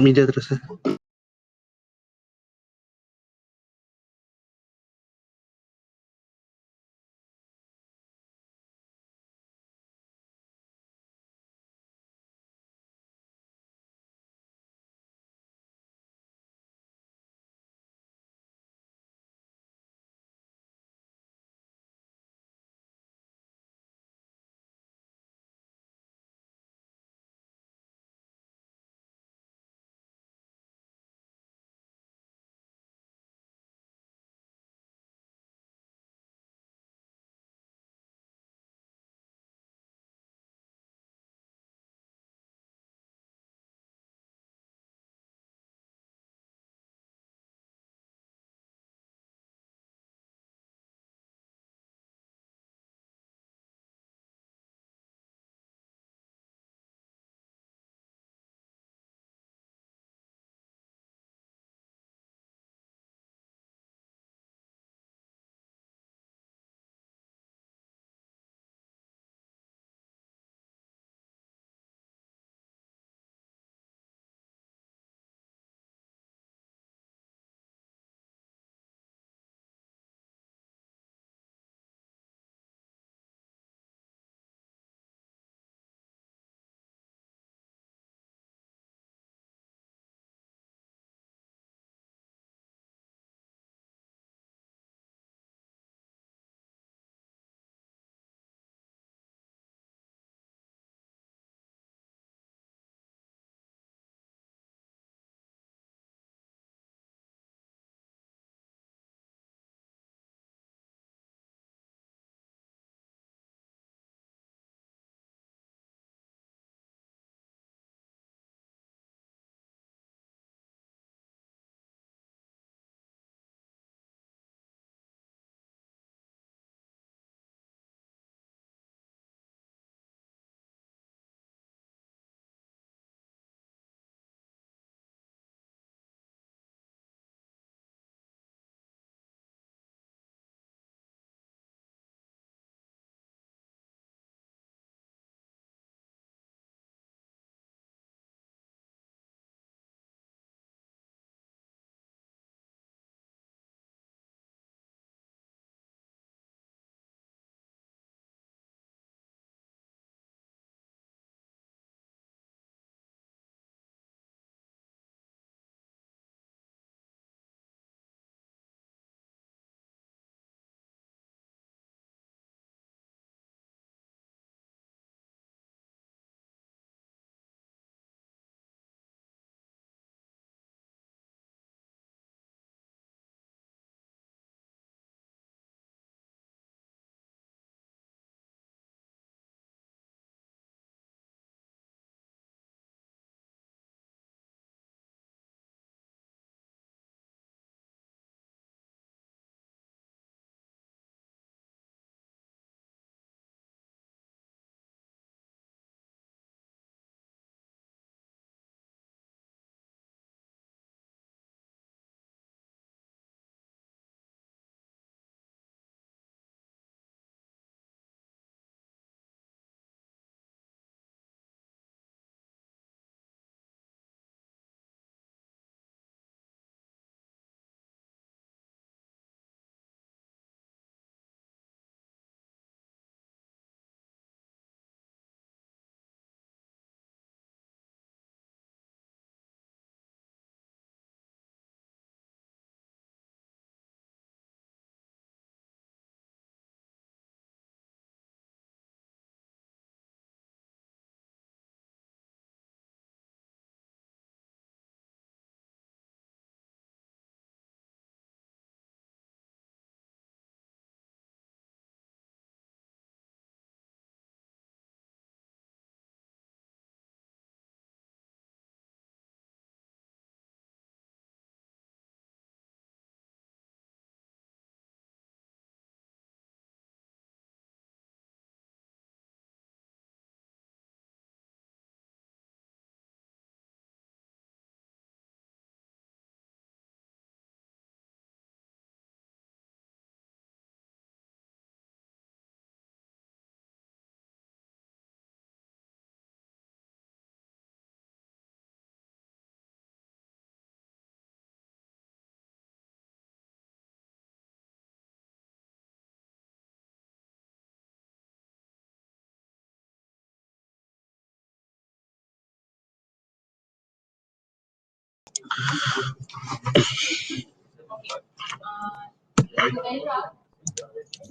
media terus ya.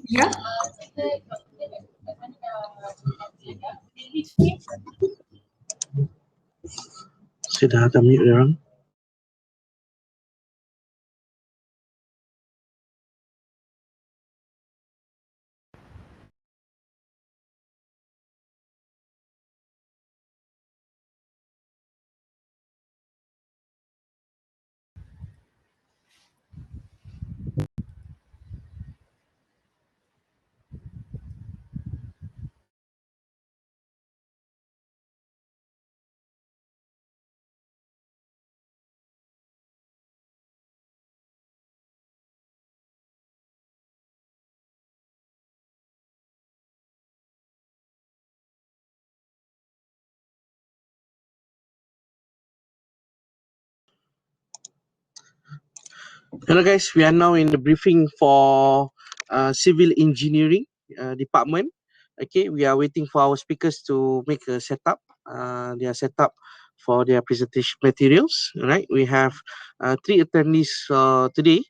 Yeah. Saya dah mute dia orang. Hello guys, we are now in the briefing for civil engineering department. Okay, we are waiting for our speakers to make a setup. Their setup for their presentation materials. All right, we have 3 attendees today.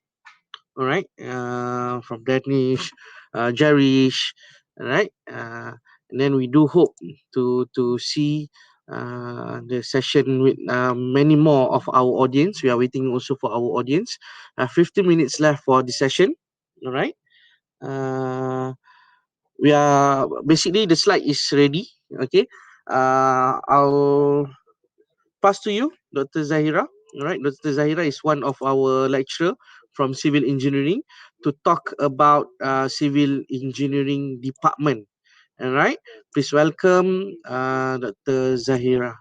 All right, from Danish, Jarish. All right, and then we do hope to see the session with many more of our audience. We are waiting also for our audience. 15 minutes left for the session. All right. We are basically the slide is ready. Okay. I'll pass to you, Dr. Zahira. All right. Dr. Zahira is one of our lecturer from civil engineering to talk about civil engineering department. All right. Please welcome Dr. Zahira.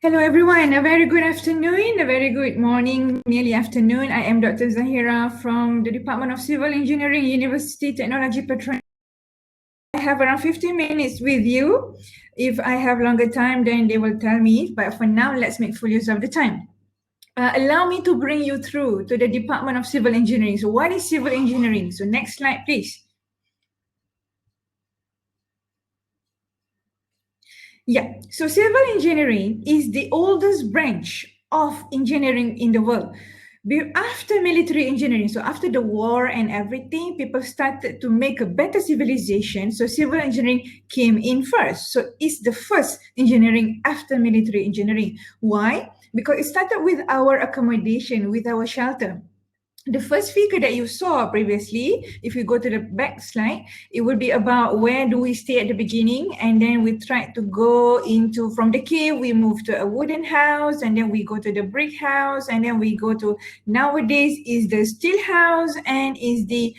Hello everyone, a very good afternoon, a very good morning, nearly afternoon. I am Dr. Zahira from the Department of Civil Engineering, University Technology Petronas. I have around 15 minutes with you. If I have longer time, then they will tell me. But for now, let's make full use of the time. Allow me to bring you through to the Department of Civil Engineering. So what is civil engineering? So next slide, please. Yeah, so civil engineering is the oldest branch of engineering in the world. After military engineering, so after the war and everything, people started to make a better civilization. So civil engineering came in first. So it's the first engineering after military engineering. Why? Because it started with our accommodation, with our shelter. The first figure that you saw previously, if you go to the back slide, it would be about where do we stay at the beginning, and then we try to go into, from the cave, we move to a wooden house, and then we go to the brick house, and then we go to, nowadays is the steel house, and is the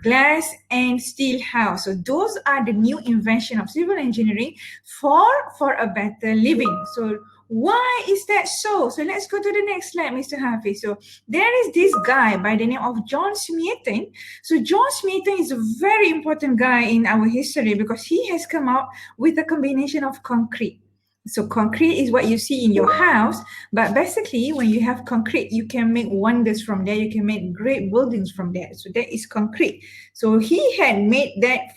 glass and steel house. So those are the new invention of civil engineering for a better living. So why is that so? So let's go to the next slide, Mr. Hafiz. So there is this guy by the name of John Smeaton. So John Smeaton is a very important guy in our history because he has come out with a combination of concrete. So concrete is what you see in your house, but basically when you have concrete, you can make wonders from there. You can make great buildings from there. So that is concrete. So he had made that,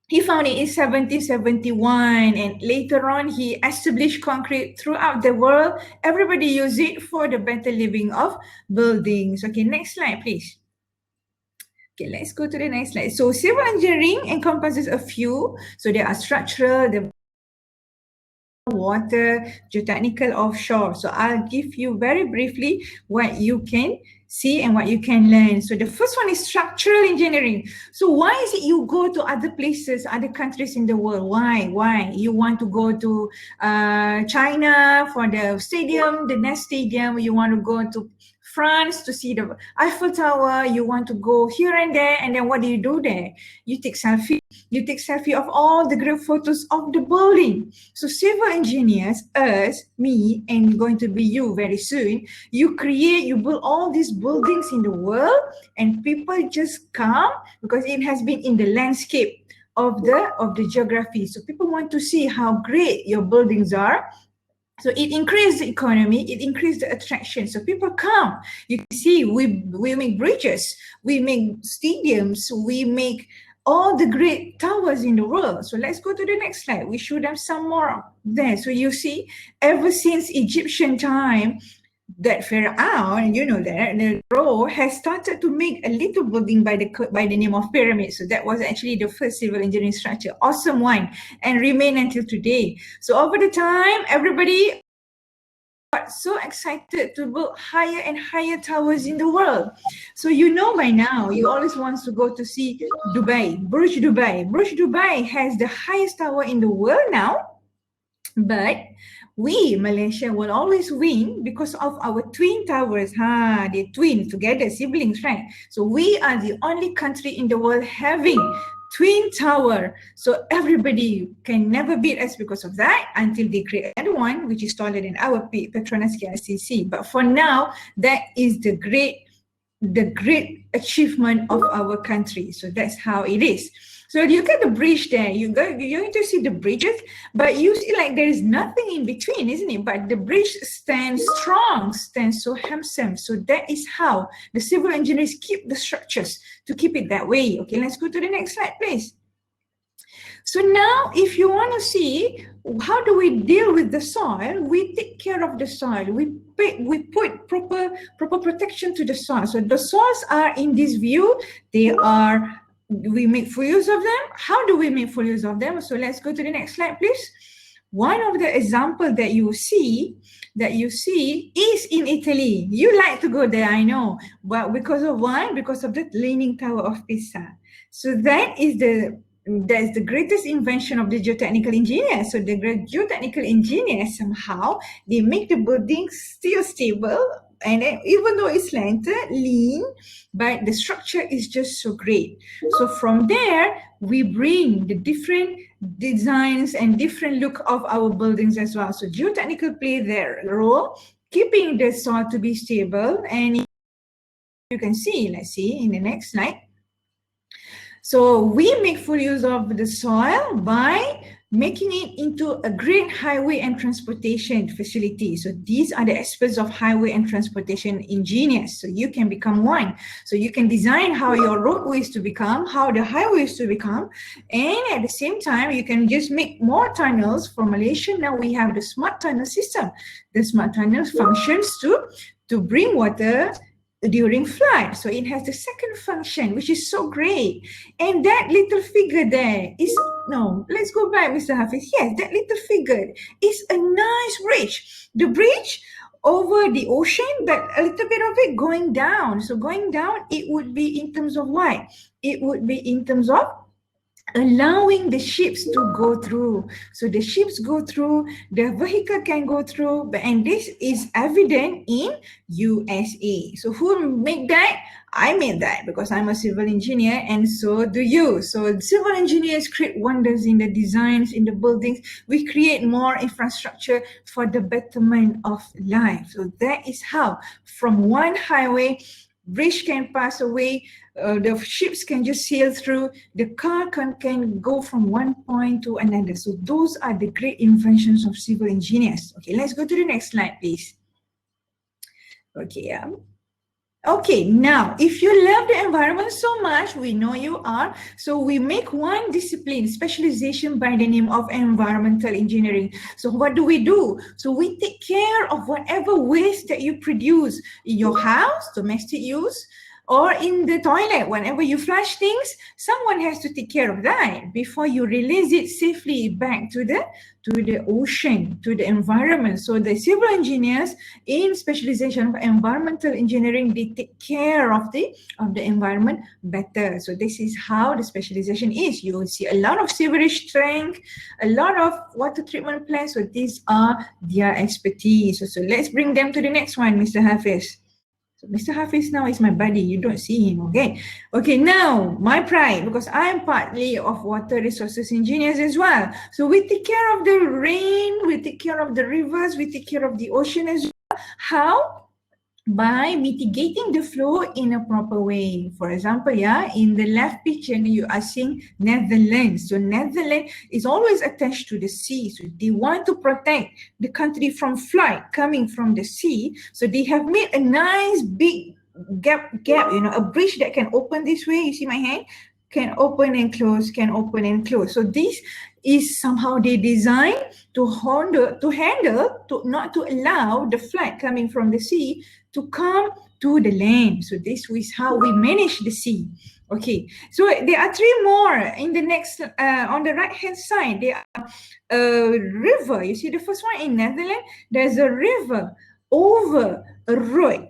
he found it in 1771, and later on he established concrete throughout the world. Everybody use it for the better living of buildings. Okay, next slide, please. Okay, let's go to the next slide. So civil engineering encompasses a few. So there are structural, the water, geotechnical, offshore. So I'll give you very briefly what you can see and what you can learn. So the first one is structural engineering. So why is it you go to other places, other countries in the world? Why? You want to go to China for the stadium, the next stadium. You want to go to France to see the Eiffel Tower. You want to go here and there, and then what do you do there? You take selfie. You take selfie of all the great photos of the building. So civil engineers, us, me, and going to be you very soon, you build all these buildings in the world, and people just come because it has been in the landscape of the geography. So people want to see how great your buildings are. So it increased the economy, it increased the attraction. So people come. You can see we make bridges, we make stadiums, we make all the great towers in the world. So let's go to the next slide. We show them some more there. So you see, ever since Egyptian time, that Pharaoh, you know that the Pharaoh has started to make a little building by the name of pyramid. So that was actually the first civil engineering structure, awesome one, and remain until today. So over the time, everybody got so excited to build higher and higher towers in the world. So you know by now, you always want to go to see Dubai, Burj Dubai. Burj Dubai has the highest tower in the world now, but we, Malaysia, will always win because of our twin towers. They twin together, siblings, right? So we are the only country in the world having twin tower. So everybody can never beat us because of that until they create another one, which is taller than our Petronas KLCC. But for now, that is the great achievement of our country. So that's how it is. So you get the bridge there, you're going to see the bridges, but you see like there is nothing in between, isn't it? But the bridge stands strong, stands so handsome. So that is how the civil engineers keep the structures, to keep it that way. Okay, let's go to the next slide, please. So now, if you want to see how do we deal with the soil, we take care of the soil. We put proper protection to the soil. So the soils are in this view. We make full use of them. How do we make full use of them? So let's go to the next slide, please. One of the examples that you see is in Italy. You like to go there, I know, but because of why? Because of the Leaning Tower of Pisa. So that's the greatest invention of the geotechnical engineers. So the geotechnical engineers, somehow, they make the building still stable, and then, even though it's slanted, lean, but the structure is just so great. So from there, we bring the different designs and different look of our buildings as well. So geotechnical play their role, keeping the soil to be stable. And you can see, let's see in the next slide. So we make full use of the soil by making it into a great highway and transportation facility. So these are the experts of highway and transportation engineers. So you can become one. So you can design how your roadway is to become, how the highway is to become, and at the same time, you can just make more tunnels. For Malaysia, now we have the smart tunnel system. The smart tunnel functions to bring water during flood. So it has the second function, which is so great. And that little figure there is, no, let's go back, Mr. Hafiz. Yes, that little figure is a nice bridge. The bridge over the ocean, but a little bit of it going down. So going down, it would be in terms of what? It would be in terms of allowing the ships to go through. So the ships go through, the vehicle can go through, and this is evident in USA. So who made that? I made that because I'm a civil engineer, and so do you. So civil engineers create wonders in the designs, in the buildings. We create more infrastructure for the betterment of life. So that is how, from one highway, bridge can pass away, the ships can just sail through, the car can go from one point to another. So those are the great inventions of civil engineers. Okay, let's go to the next slide, please. Okay, okay, now, if you love the environment so much, we know you are, so we make one discipline, specialization by the name of environmental engineering. So what do? So we take care of whatever waste that you produce in your house, domestic use, or in the toilet. Whenever you flush things, someone has to take care of that before you release it safely back to the ocean, to the environment. So the civil engineers in specialization of environmental engineering, they take care of the environment better. So this is how the specialization is. You will see a lot of sewerage tank, a lot of water treatment plants. So these are their expertise. So let's bring them to the next one, Mr. Hafiz. So Mr. Hafiz now is my buddy. You don't see him, okay? Okay, now my pride, because I am partly of water resources engineers as well. So we take care of the rain, we take care of the rivers, we take care of the ocean as well. How? By mitigating the flow in a proper way. For example, in the left picture, you are seeing Netherlands. So Netherlands is always attached to the sea. So they want to protect the country from flood coming from the sea. So they have made a nice big gap, a bridge that can open this way. You see my hand? can open and close, can open and close. So this is somehow they designed to handle, to not to allow the flood coming from the sea to come to the land. So this is how we manage the sea. Okay, so there are three more in the next, on the right hand side, there are a river. You see the first one in Netherlands, there's a river over a road.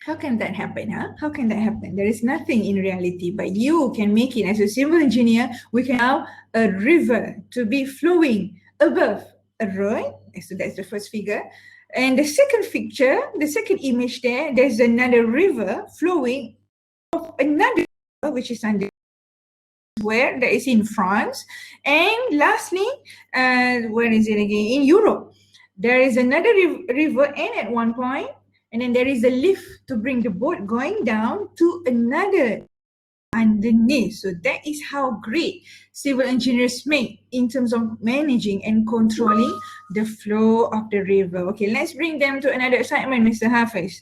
How can that happen, huh? How can that happen? There is nothing in reality, but you can make it as a civil engineer. We can allow a river to be flowing above a road. So that's the first figure. And the second picture, the second image there, there's another river flowing of another river, which is under where that is in France. And lastly, where is it again? In Europe. There is another river, and at one point, and then there is a lift to bring the boat going down to another underneath. So that is how great civil engineers make in terms of managing and controlling the flow of the river. Okay, let's bring them to another assignment, Mr. Hafiz.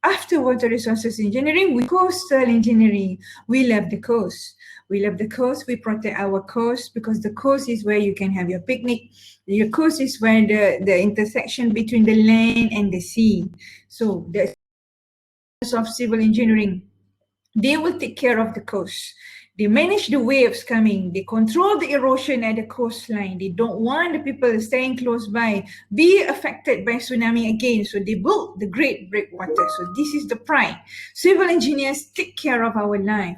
After water resources engineering, we coastal engineering. We love the coast. We love the coast. We protect our coast because the coast is where you can have your picnic. Your coast is where the intersection between the land and the sea. So the of civil engineering, they will take care of the coast. They manage the waves coming. They control the erosion at the coastline. They don't want the people staying close by be affected by tsunami again. So they build the great breakwater. So this is the pride. Civil engineers take care of our life,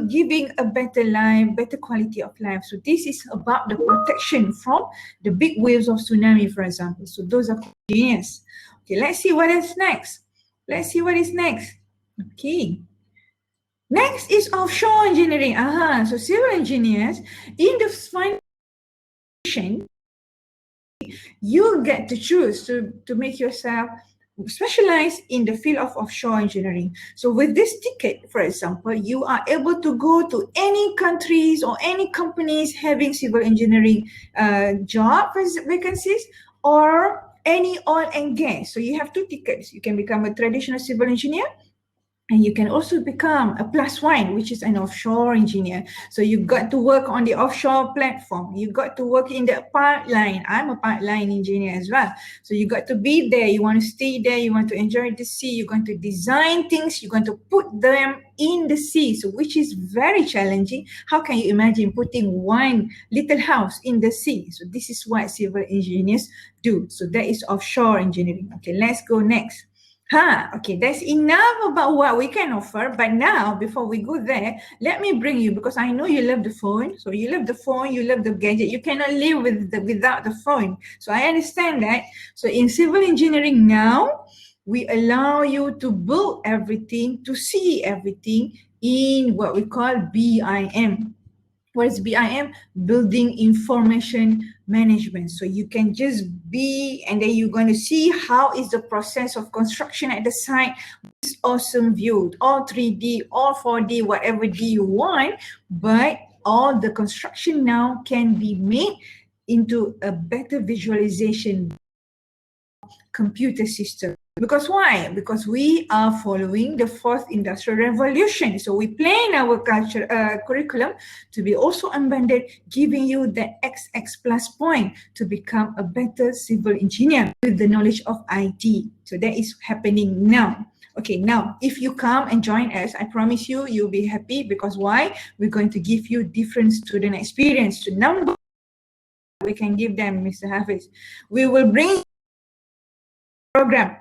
giving a better life, better quality of life. So this is about the protection from the big waves of tsunami, for example. So those are engineers. Okay, let's see what is next. Let's see what is next. Okay. Next is offshore engineering. So civil engineers, in the foundation, you get to choose to make yourself specialize in the field of offshore engineering. So with this ticket, for example, you are able to go to any countries or any companies having civil engineering job vacancies, or any oil and gas. So you have two tickets. You can become a traditional civil engineer, and you can also become a +1, which is an offshore engineer. So you got to work on the offshore platform. You got to work in the pipeline. I'm a pipeline engineer as well. So you got to be there. You want to stay there. You want to enjoy the sea. You're going to design things. You're going to put them in the sea, so which is very challenging. How can you imagine putting one little house in the sea? So this is what civil engineers do. So that is offshore engineering. Okay, let's go next. Okay, that's enough about what we can offer. But now, before we go there, let me bring you, because I know you love the phone. So you love the phone, you love the gadget. You cannot live without the phone. So I understand that. So in civil engineering now, we allow you to build everything, to see everything in what we call BIM. What is BIM? Building Information Management. So you can just be, and then you're going to see how is the process of construction at the site. This awesome view, all 3D, all 4D, whatever D you want, but all the construction now can be made into a better visualization computer system. Because why? Because we are following the fourth industrial revolution. So we plan our curriculum to be also embedded, giving you the XX plus point to become a better civil engineer with the knowledge of IT. So that is happening now. Okay, now, if you come and join us, I promise you, you'll be happy. Because why? We're going to give you different student experience to number. We can give them, Mr. Hafiz. We will bring program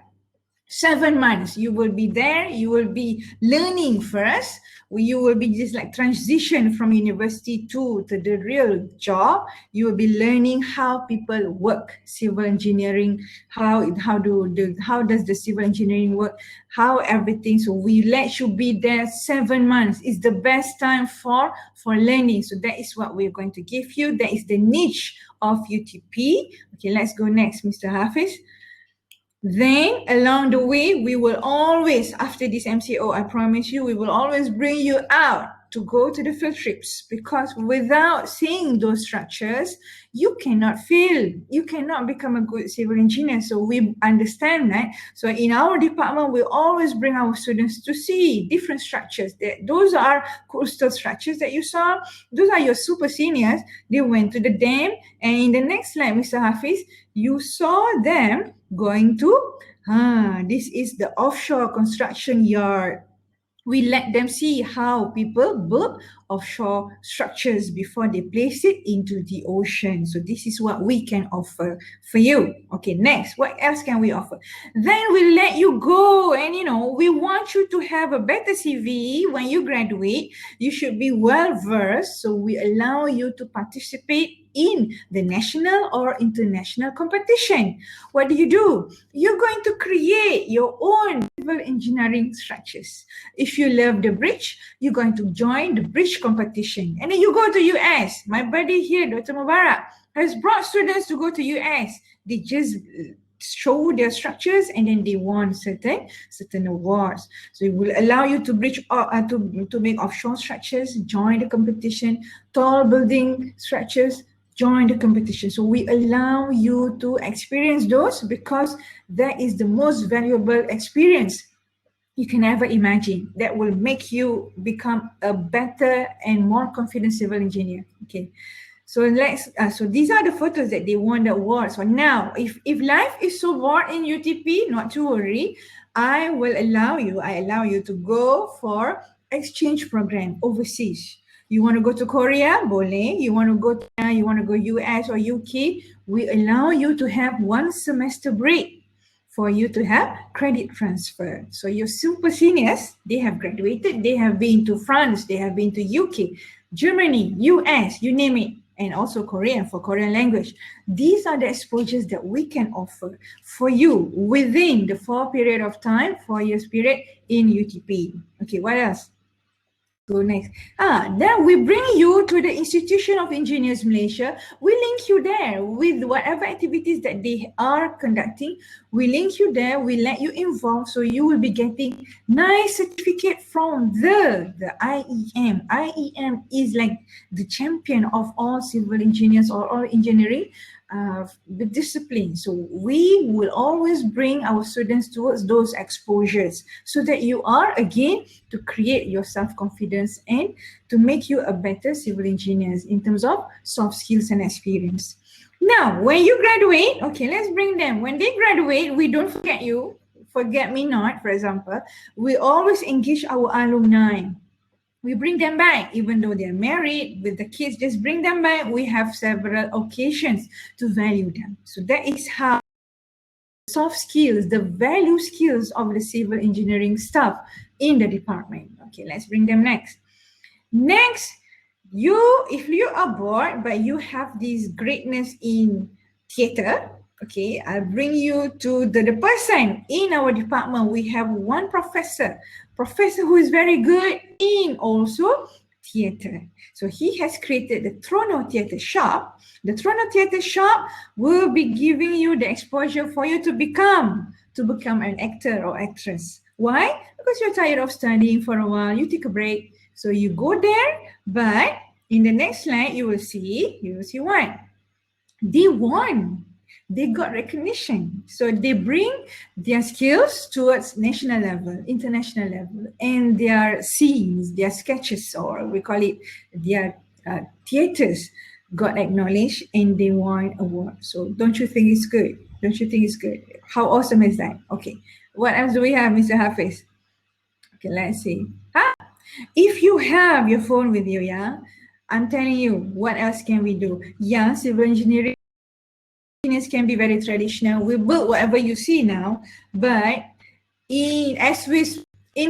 7 months. You will be there, you will be learning first, you will be just like transition from university to the real job. You will be learning how people work, civil engineering, how does the civil engineering work, how everything. So we let you be there 7 months. It's the best time for learning. So that is what we're going to give you. That is the niche of UTP. Okay, let's go next, Mr. Hafiz. Then along the way, we will always, after this MCO, I promise you, we will always bring you out to go to the field trips, because without seeing those structures, you cannot feel, you cannot become a good civil engineer. So we understand that. So in our department, we always bring our students to see different structures. Those are coastal structures that you saw. Those are your super seniors. They went to the dam, and in the next slide, Mr. Hafiz, you saw them going to, this is the offshore construction yard. We let them see how people build offshore structures before they place it into the ocean. So this is what we can offer for you. Okay, next, what else can we offer? Then we let you go, and we want you to have a better CV when you graduate. You should be well versed, so we allow you to participate in the national or international competition. What do? You're going to create your own civil engineering structures. If you love the bridge, you're going to join the bridge competition. And then you go to US. My buddy here, Dr. Mubarak, has brought students to go to US. They just show their structures, and then they won certain awards. So it will allow you to to make offshore structures, join the competition, tall building structures, join the competition. So we allow you to experience those, because that is the most valuable experience you can ever imagine, that will make you become a better and more confident civil engineer. Okay. So so these are the photos that they won the awards. So now, if life is so bored in UTP, not to worry, I allow you to go for exchange program overseas. You want to go to Korea? Boleh. You want to go US or UK? We allow you to have 1 semester break for you to have credit transfer. So your super seniors, they have graduated, they have been to France, they have been to UK, Germany, US, you name it, and also Korean for Korean language. These are the exposures that we can offer for you within the 4 years period in UTP. Okay, what else? Go next. Then we bring you to the Institution of Engineers Malaysia. We link you there with whatever activities that they are conducting. We link you there. We let you involve, so you will be getting nice certificate from the IEM. IEM is like the champion of all civil engineers or all engineering the discipline. So we will always bring our students towards those exposures, so that you are, again, to create your self-confidence and to make you a better civil engineer in terms of soft skills and experience. Now, when you graduate, okay, let's bring them. When they graduate, we don't forget you. Forget me not, for example. We always engage our alumni. We bring them back, even though they're married with the kids, just bring them back. We have several occasions to value them. So that is how soft skills, the value skills of the civil engineering staff in the department. Okay, let's bring them next. Next, if you are bored, but you have this greatness in theater, okay, I'll bring you to the person in our department. We have one professor who is very good in also theater. So he has created the Trono Theatre Shop. The Trono Theatre Shop will be giving you the exposure for you to become an actor or actress. Why? Because you're tired of studying for a while, you take a break. So you go there, but in the next slide, you will see what? They won. They got recognition. So they bring their skills towards national level, international level, and their scenes, their sketches, or we call it their theaters, got acknowledged, and they won award. So don't you think it's good? Don't you think it's good? How awesome is that? Okay. What else do we have, Mr. Hafiz? Okay, let's see. If you have your phone with you, yeah, I'm telling you, what else can we do? Yeah, civil engineering can be very traditional. We build whatever you see now, but in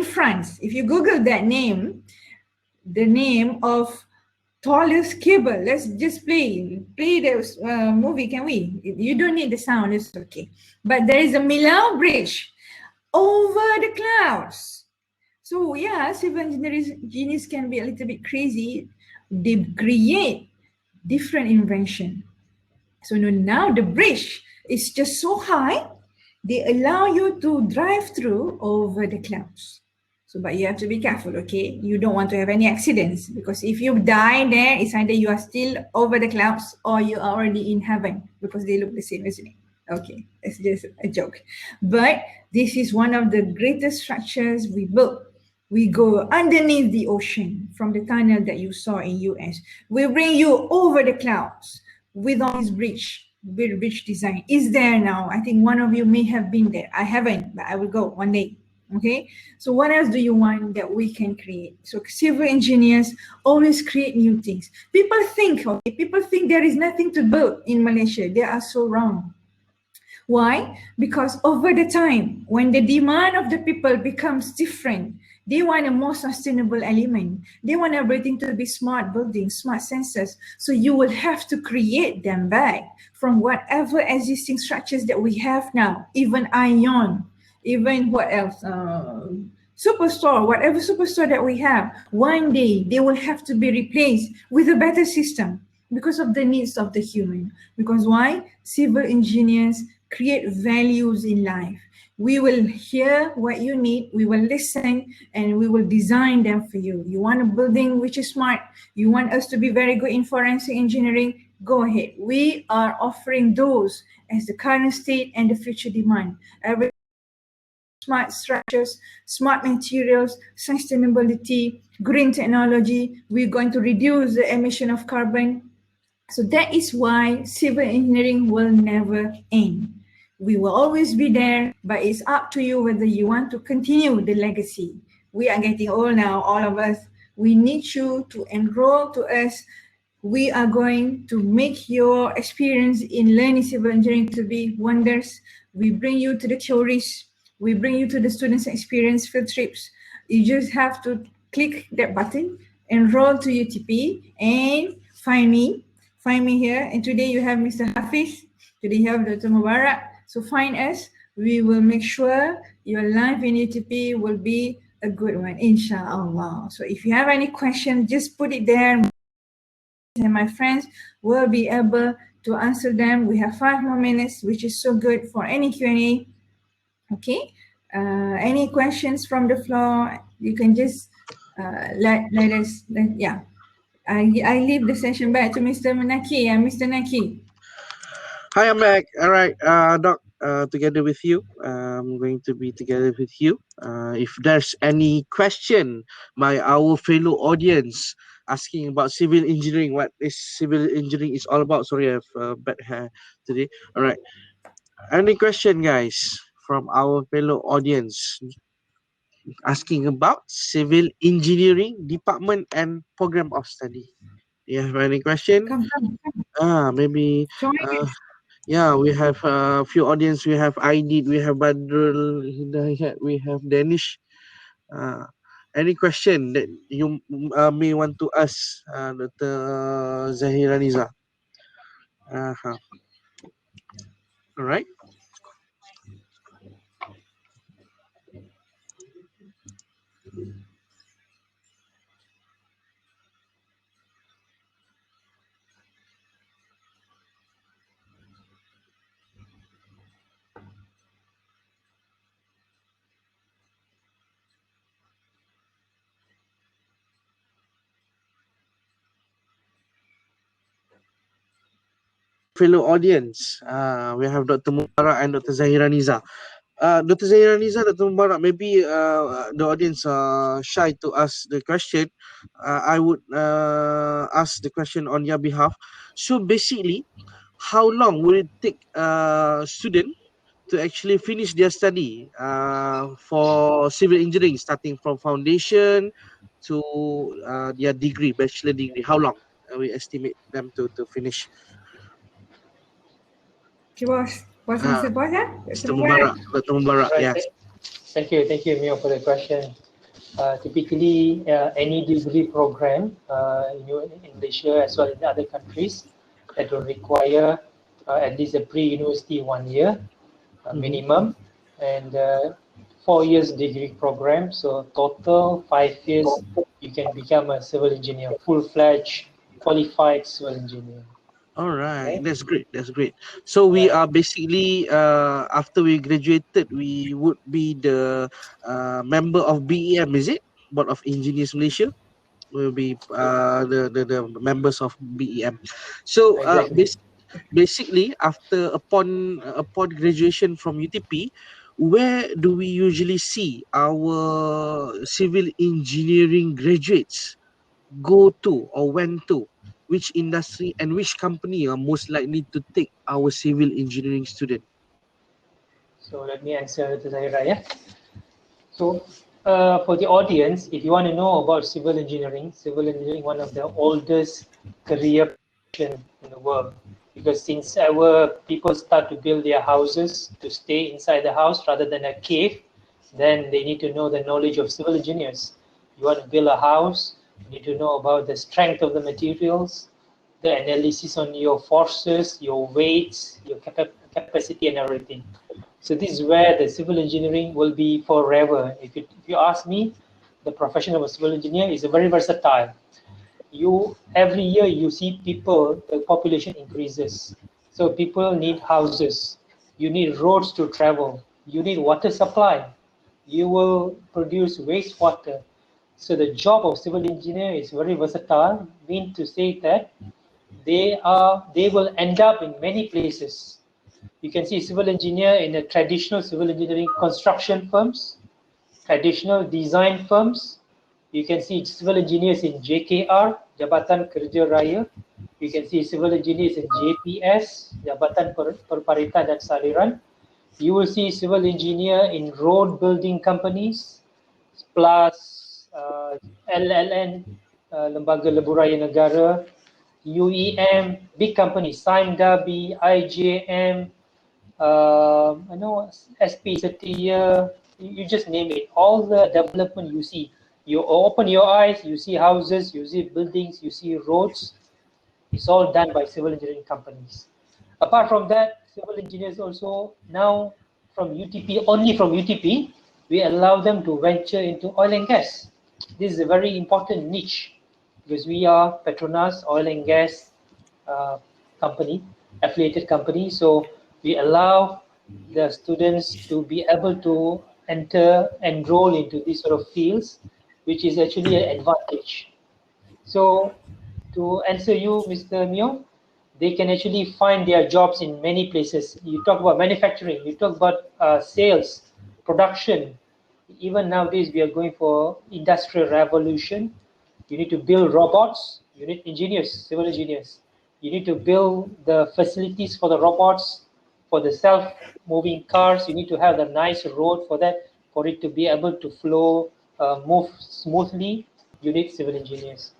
France, if you Google that name, the name of tallest cable, let's just play the movie, can we? You don't need the sound, it's okay. But there is a Milan Bridge over the clouds. So yeah, civil engineers can be a little bit crazy. They create different invention. So now the bridge is just so high, they allow you to drive through over the clouds. So, but you have to be careful, okay? You don't want to have any accidents, because if you die there, it's either you are still over the clouds or you are already in heaven, because they look the same, isn't it? Okay, it's just a joke. But this is one of the greatest structures we built. We go underneath the ocean from the tunnel that you saw in US. We bring you over the clouds with all this bridge design. Is there now? I think one of you may have been there. I haven't, but I will go one day. Okay, so what else do you want that we can create? So civil engineers always create new things. People think there is nothing to build in Malaysia. They are so wrong. Why? Because over the time, when the demand of the people becomes different, they want a more sustainable element. They want everything to be smart buildings, smart sensors. So you will have to create them back from whatever existing structures that we have now, even ION, even what else? Superstore, whatever superstore that we have, one day they will have to be replaced with a better system because of the needs of the human. Because why? Civil engineers create values in life. We will hear what you need, we will listen, and we will design them for you. You want a building which is smart, you want us to be very good in forensic engineering, go ahead. We are offering those as the current state and the future demand. Every smart structures, smart materials, sustainability, green technology, we're going to reduce the emission of carbon. So that is why civil engineering will never end. We will always be there, but it's up to you whether you want to continue the legacy. We are getting old now, all of us. We need you to enroll to us. We are going to make your experience in learning civil engineering to be wonders. We bring you to the theories. We bring you to the students' experience field trips. You just have to click that button, enroll to UTP, and find me. Find me here. And today you have Mr. Hafiz. Today you have Dr. Mubarak. So find us. We will make sure your life in UTP will be a good one, inshallah. So if you have any question, just put it there. And my friends will be able to answer them. We have 5 more minutes, which is so good for any Q&A. Okay. Any questions from the floor? You can just let us. I leave the session back to Mr. Naki. Mr. Naki. Hi, I'm back. All right, Doc. Together with you, I'm going to be together with you. If there's any question by our fellow audience asking about civil engineering, what is civil engineering is all about? Sorry, I have bad hair today. All right. Any question, guys, from our fellow audience asking about civil engineering department and program of study? You have any question? Come. Maybe. Yeah, we have a few audience. We have Aidit, we have Badrul Hidayat, we have Danish. Any question that you may want to ask Dr. Zahira Niza? All right. Fellow audience, we have Dr. Mubarak and Dr. Zahira Niza. Dr. Zahira Niza, Dr. Mubarak, maybe the audience are shy to ask the question. I would ask the question on your behalf. So basically, how long will it take a student to actually finish their study for civil engineering, starting from foundation to their degree, bachelor degree? How long we estimate them to finish? Was Uh, Mr. Boss, Mr. Mubarak, Dr. Mubarak, Right. yes. Thank you, Mio, for the question. Typically, any degree program in Malaysia as well as in other countries that will require at least a pre-university 1 year minimum, and 4 years degree program. So total 5 years, you can become a civil engineer, full-fledged qualified civil engineer. All right, Okay. that's great. That's great. So we Right. are basically after we graduated, we would be the member of BEM, is it? Board of Engineers Malaysia. Will be the members of BEM. So Exactly. basically after upon graduation from UTP, where do we usually see our civil engineering graduates go to or went to? Which industry and which company are most likely to take our civil engineering student? So let me answer to Zahira. Yeah. So, for the audience, if you want to know about civil engineering one of the oldest career profession in the world, because since ever people start to build their houses to stay inside the house rather than a cave, then they need to know the knowledge of civil engineers. You want to build a house, you need to know about the strength of the materials, the analysis on your forces, your weights, your capacity, and everything. So this is where the civil engineering will be forever. If you ask me, the profession of a civil engineer is very versatile. You every year you see people, the population increases. So people need houses. You need roads to travel. You need water supply. You will produce wastewater. So the job of civil engineer is very versatile. Mean to say that they will end up in many places. You can see civil engineer in the traditional civil engineering construction firms, traditional design firms. You can see civil engineers in JKR, Jabatan Kerja Raya. You can see civil engineers in JPS, Jabatan Perparitan dan Saliran. You will see civil engineer in road building companies, plus LLN, Lembaga Lebuh Negara, UEM, big companies, Dabi, IJM, I know SP Setia, you just name it. All the development you see, you open your eyes, you see houses, you see buildings, you see roads. It's all done by civil engineering companies. Apart from that, civil engineers also now from UTP, only from UTP, we allow them to venture into oil and gas. This is a very important niche because we are Petronas oil and gas uh, company, affiliated company. So we allow the students to be able to enroll into these sort of fields, which is actually an advantage. So to answer you, Mr. Mio, they can actually find their jobs in many places. You talk about manufacturing, you talk about sales, production. Even nowadays, we are going for industrial revolution. You need to build robots. You need engineers, civil engineers. You need to build the facilities for the robots, for the self-moving cars. You need to have a nice road for that, for it to be able to flow, move smoothly. You need civil engineers.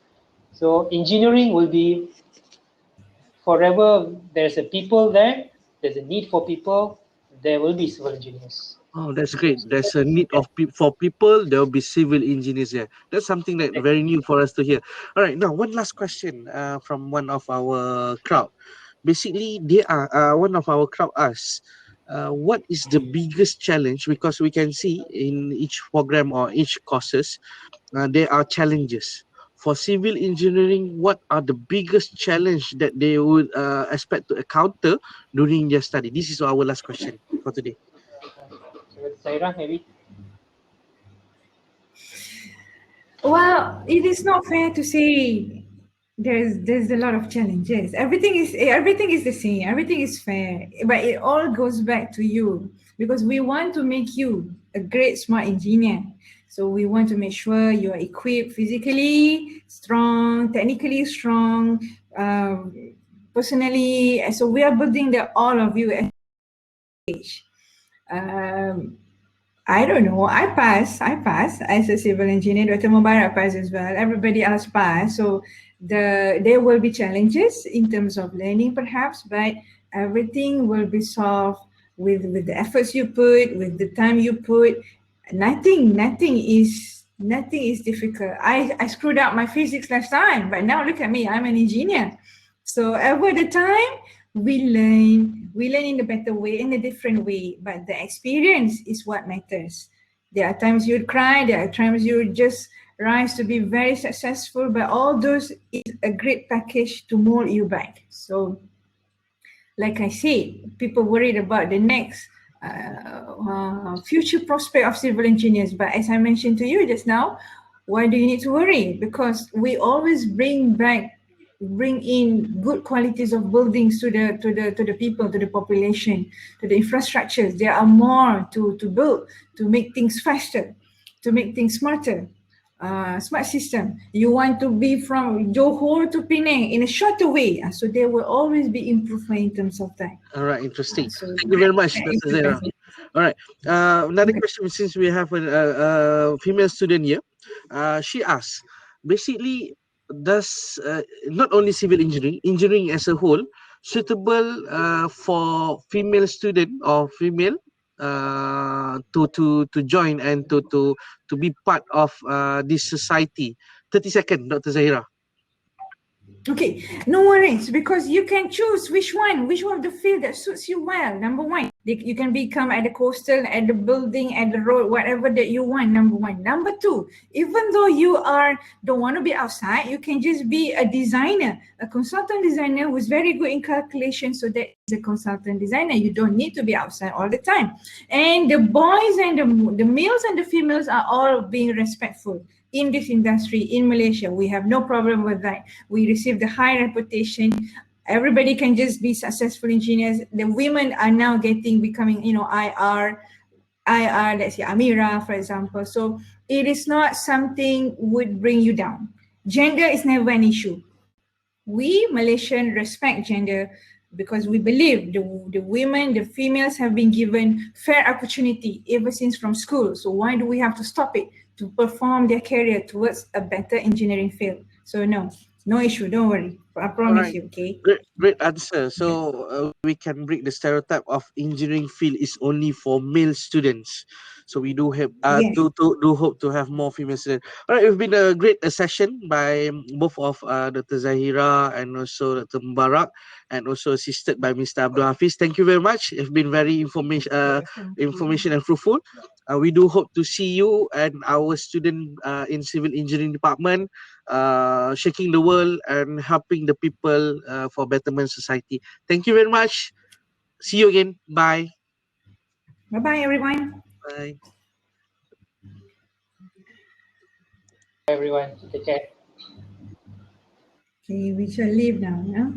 So engineering will be forever. There's a people there. There's a need for people. There will be civil engineers. Oh, that's So great. There's a need yeah, of for people. There will be civil engineers there. That's something that very new for us to hear. All right, now one last question from one of our crowd. Basically, they are one of our crowd asks, what is the biggest challenge? Because we can see in each program or each courses, there are challenges. For civil engineering, what are the biggest challenge that they would expect to encounter during their study? This is our last question for today. so Zaira, maybe. Well, it is not fair to say there's a lot of challenges. Everything is the same. Everything is fair, but it all goes back to you because we want to make you a great smart engineer. So we want to make sure you are equipped physically strong, technically strong, personally. And so we are building the all of you as age. Um, I don't know. I pass. I pass as a civil engineer. Dr. Mubarak passed as well. Everybody else passed. So there will be challenges in terms of learning, perhaps, but everything will be solved with the efforts you put, with the time you put. Nothing is difficult. I screwed up my physics last time, but now look at me. I'm an engineer. So over the time, we learn in a better way, in a different way, but the experience is what matters. There are times you'd cry, there are times you just rise to be very successful, but all those is a great package to mold you back. So like I said, people worried about the next future prospect of civil engineers. But as I mentioned to you just now, why do you need to worry? Because we always bring in good qualities of buildings to the people, to the population, to the infrastructures. There are more to build, to make things faster, to make things smarter. Smart system. You want to be from Johor to Penang in a shorter way. So there will always be improvement in terms of that. All right, interesting. So Thank you very much, that is Dr. the Zaira. best. All right. Another Okay. question, since we have a female student here. She asks, basically, does not only civil engineering, engineering as a whole, suitable for female student or female to join and to be part of this society? 30 seconds, Dr. Zahira. Okay, no worries, because you can choose which of the field that suits you well. Number one, you can become at the coastal, at the building, at the road, whatever that you want. Number one. Number two, even though you don't want to be outside, you can just be a designer, a consultant designer who's very good in calculation. So that is a consultant designer. You don't need to be outside all the time. And the boys and the males and the females are all being respectful in this industry in Malaysia. We have no problem with that. We receive the high reputation. Everybody can just be successful engineers. The women are now becoming, IR, let's say Amira, for example. So it is not something would bring you down. Gender is never an issue. We Malaysian respect gender because we believe the women, the females have been given fair opportunity ever since from school. So why do we have to stop it to perform their career towards a better engineering field? So no issue, don't worry. I All promise right. you, okay? Great answer. So we can break the stereotype of engineering field is only for male students. So we do have Yes. do hope to have more female students. All right, it's been a great session by both of Dr. Zahira and also Dr. Mubarak, and also assisted by Mr. Abdul Hafiz. Thank you very much. It's been very information and fruitful. We do hope to see you and our student in civil engineering department shaking the world and helping the people for betterment society. Thank you very much. See you again. Bye. Bye-bye, everyone. Bye. Everyone, take care. Okay, we shall leave now, yeah?